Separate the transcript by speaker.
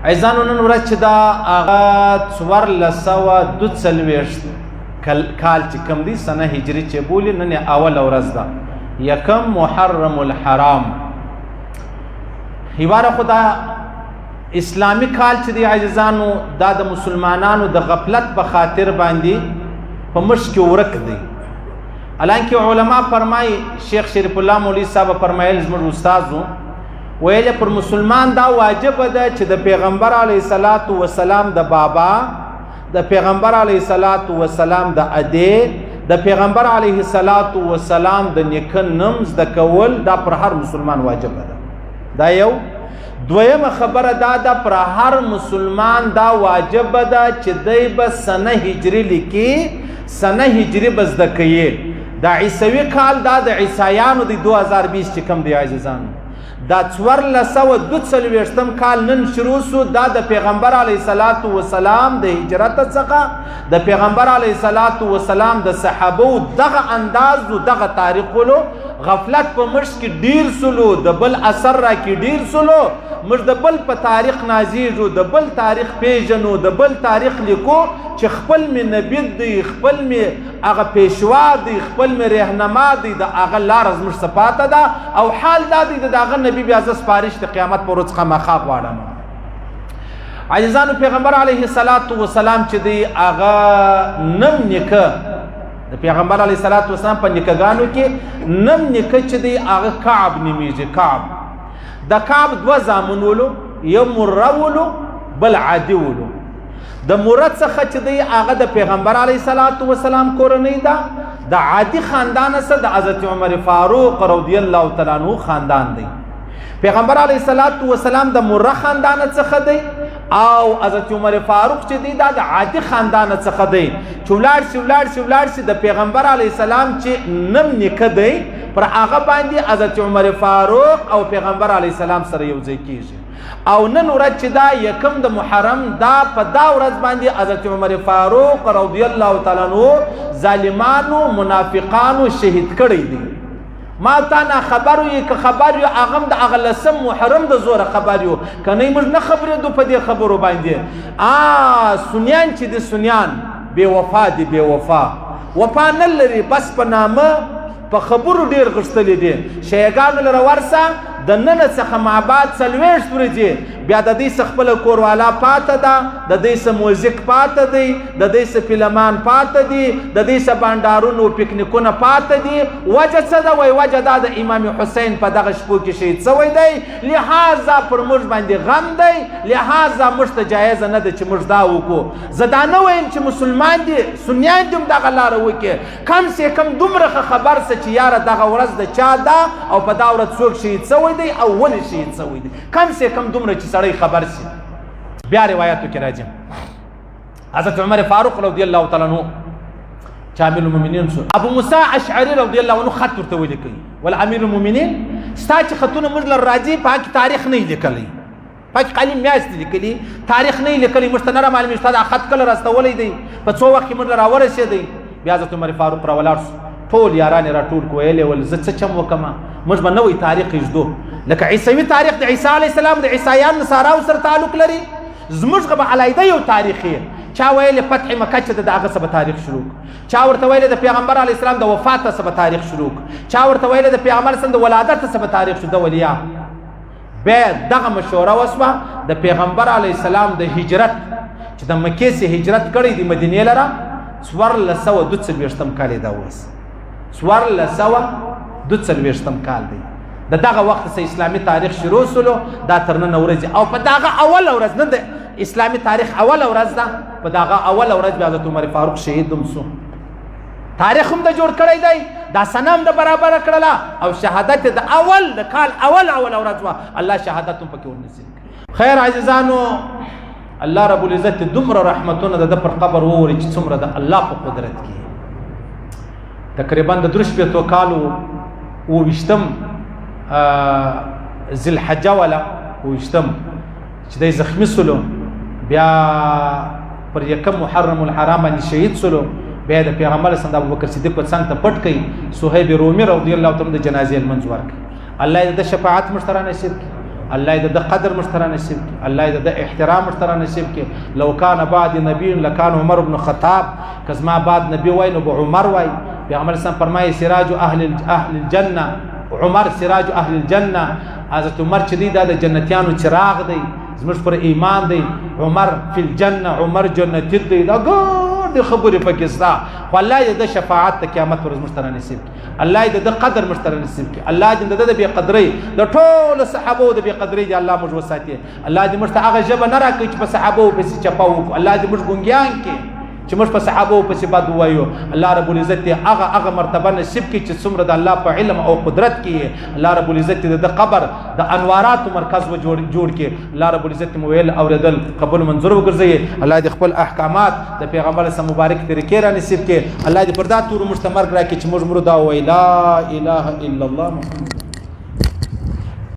Speaker 1: عزیزانو نن ورځ چې دا هغه 1442 کال چې کوم دی سنه هجری چې بولي نن اول ورځ ده یکم محرم الحرام. هیواره خدا اسلامی کال چې دی عزیزانو دا د مسلمانانو د غفلت په خاطر باندې په مشک ورک دی. الانکه علما فرمای شیخ شریف الله مولوی صاحب فرمایل زموږ استادو ویل پر مسلمان دا واجب ده چې د پیغمبر علیه الصلاۃ والسلام د بابا، د پیغمبر علیه الصلاۃ والسلام د اده، د پیغمبر علیه الصلاۃ والسلام د نیکه نوم زده کول دا پر هر مسلمان واجب ده. دا یو. دویمه خبره دا ده پر هر مسلمان دا واجب ده چې دی به سنه هجری لیکي، سنه هجری به زده کوي. دا عیسوي کال دا د عیسایانو د 2020 چې کوم دی عزیزانو دا 1442 کال نن شروع سو. دا د پیغمبر علیه الصلاۃ والسلام د هجرت څخه د پیغمبر علیه الصلاۃ والسلام د صحابه دغه انداز او دغه تاریخ ولو غفلت په مرش کې ډیر سلو، د بل اثر را کې ډیر سلو. موږ د بل په تاریخ نازیږو، د بل تاریخ پیژنو، د بل تاریخ لیکو چې خپل می نبی دی، خپل می هغه پیشوا دی، خپل می رهنما دی، د هغه لار از موږ صفاته ده او حال دا دی د هغه نبی بیا ز سپارښت د قیامت پر ورځ خامخا غواړم. عزیزانو پیغمبر علیه الصلاۃ والسلام چې دی هغه نم نیکه د پیغمبر علیه الصلاۃ والسلام په نیکګانو کې نم نیکه چې دی هغه کعب نومیږي. کعب د کعب دوه زامن ولو، یو مره ولو بل عادي ولو. د مره څخه چې دی هغه د پیغمبر علیه الصلاۃ والسلام کورنۍ ده، د عادي خاندان سره د حضرت عمر فاروق رضی الله تعالی عنہ خاندان دی. پیغمبر علیه الصلاۃ والسلام د مره خاندان څخه دی او حضرت عمر فاروق چې دی دا د عادي خاندان څخه دی. چولار شي د پیغمبر علیه السلام چې نم نیکه دی پر هغه باندې حضرت عمر فاروق او پیغمبر علیه السلام سره یو ځای کیږي. او نن ورځ چې دا یکم د محرم دا په دا ورځ باندې حضرت عمر فاروق رضی الله تعالی عنہ ظالمانو منافقانو شهید کړی دی. ما تا نه خبر یو که خبر یو اغم د اغلسم محرم د زور خبر یو کنه موږ نه خبرې دو په دې خبرو باندې. سنیان چې د سنیان بے وفا دي، بے وفا وفا نه لري، بس په نامه په خبرو ډیر غښتلې دي. شیګانو لره ورسه د نن څخه معباد 40 ورځې بیا د دې خپل کوروالا پاته ده، د دې موزیک پاته دی، د دې فلمان پاته دي، د دې بانډارونو پکنیکونه پاته دي. وجه څه ده؟ وای وجه دا د امام حسین په دغه شپو کې شهید شوی دی، لہذا پر موږ باندې غم دی، لہذا موږ ته جایز نه ده چې موږ دا وکړو. زه دا نه وایم چې مسلمان دي سنیان دي دغه لاره وکړي، کم سے کم دومره خبر څه چې یاره دغه ورځ د چا ده او په دا ورځ څوک شهید شوی دی او ولې شهید شوی دی، کم سے کم دومره چې سړی خبر شي. بیا روایتو کې راځم حضرت عمر فاروق رضی الله تعالی عنہ چې امیر المؤمنین شو، ابو موسی اشعری رضی الله عنه خط ورته ولیکي ول امیر المؤمنین ستا چې خطونه موږ لر راځي پاک تاریخ نه لیکلی، پاک قلم میاشت لیکلی، تاریخ نه لیکلی، موږ ته نه معلوم شته دا خط کله راستولې دی، په څو وخت موږ را ورسېدی. بیا حضرت عمر فاروق را ولاړ ټول یاران را ټول کویلې ول زه څه چم وکما موږ به نوې تاریخ یجدو لکه عیسوي تاریخ د عیسی علی السلام د عیسایان نصاراو سره تعلق لري، زموږ به علیده یو تاریخ چا ویل فتح مکه چې د هغه سبا تاریخ شروع، چا ورته ویل د پیغمبر علی السلام د وفات سبا تاریخ شروع، چا ورته ویل د پیغمبر سره د ولادت سبا تاریخ شروع. د ولیا به دغه مشوره وسوه د پیغمبر علی السلام د هجرت چې د مکې څخه هجرت کړی د مدینې لره 1442 کال دا وس 1442 کال دی. د دغه وخت سه اسلامی تاریخ شروع سلو دا تر نن ورځ او په دغه اول ورځ نه د اسلامی تاریخ اول ورځ ده، په دغه اول ورځ بیا حضرت عمر فاروق شهید هم سو. تاریخ هم د جوړ کړی دی، دا سنم د برابر کړله او شهادت د اول د کال اول ورځ وا الله شهادت هم پکې ورنصیب. خیر عزیزانو الله رب العزت دومره رحمتونه د پر قبر ووري چې څومره د الله په قدرت کې. تقریبا د درش په تو کالو و وشتم ذل حجه ولا وشتم چې د زخمی سلو بیا پر یکم محرم الحرام باندې شهید سلو. بیا د پیغمبر صلی الله ابوبکر صدیق په څنګ ته پټ کړي، صہیب رومي رضی الله تعالی د جنازې منځ ورکړي. الله دې د شفاعت مشترا نصیب کړي. الله دې د قدر مشترا نصیب کړي، الله دې د احترام مشترا نصیب کړي. لو کان بعد نبی لکان عمر بن خطاب، که زما بعد نبی وای نو به عمر وای. پیغمبر اسلام فرمایي سراج اهل الجنه، عمر سراج اهل الجنه. حضرت عمر چې دی دا د جنتیانو چراغ دی، زموږ پر ایمان دی. عمر فی الجنه، عمر جنتی دی. دا ګور خبرې پکې ستا، خو الله دې د شفاعت د قیامت ورځ مشترا نصیب کړي، الله دې د قدر مشترا نصیب کړي، الله دې د بې قدرۍ د ټولو صحابو د بې قدرۍ دې الله موږ وساتي. الله دې موږ ته هغه ژبه نه راکړي چې په صحابو پسې چپه وکړو. الله دې موږ ګونګیان کړي چې موږ په صحابو پسې بد ووایو. الله رب العزت دې هغه مرتبه نصیب کړي چې څومره د الله په علم او قدرت کې. الله رب العزت دې د قبر د انواراتو مرکز جوړ کړي. الله رب العزت مو ویل اوریدل قبول منظور وګرځي. الله دې خپل احکامات د پیغمبر سم مبارک طریقې را نصیب کړي. الله دې پر دا تور مشتمر راکړي چې موږ مردا وای لا اله الا الله محمد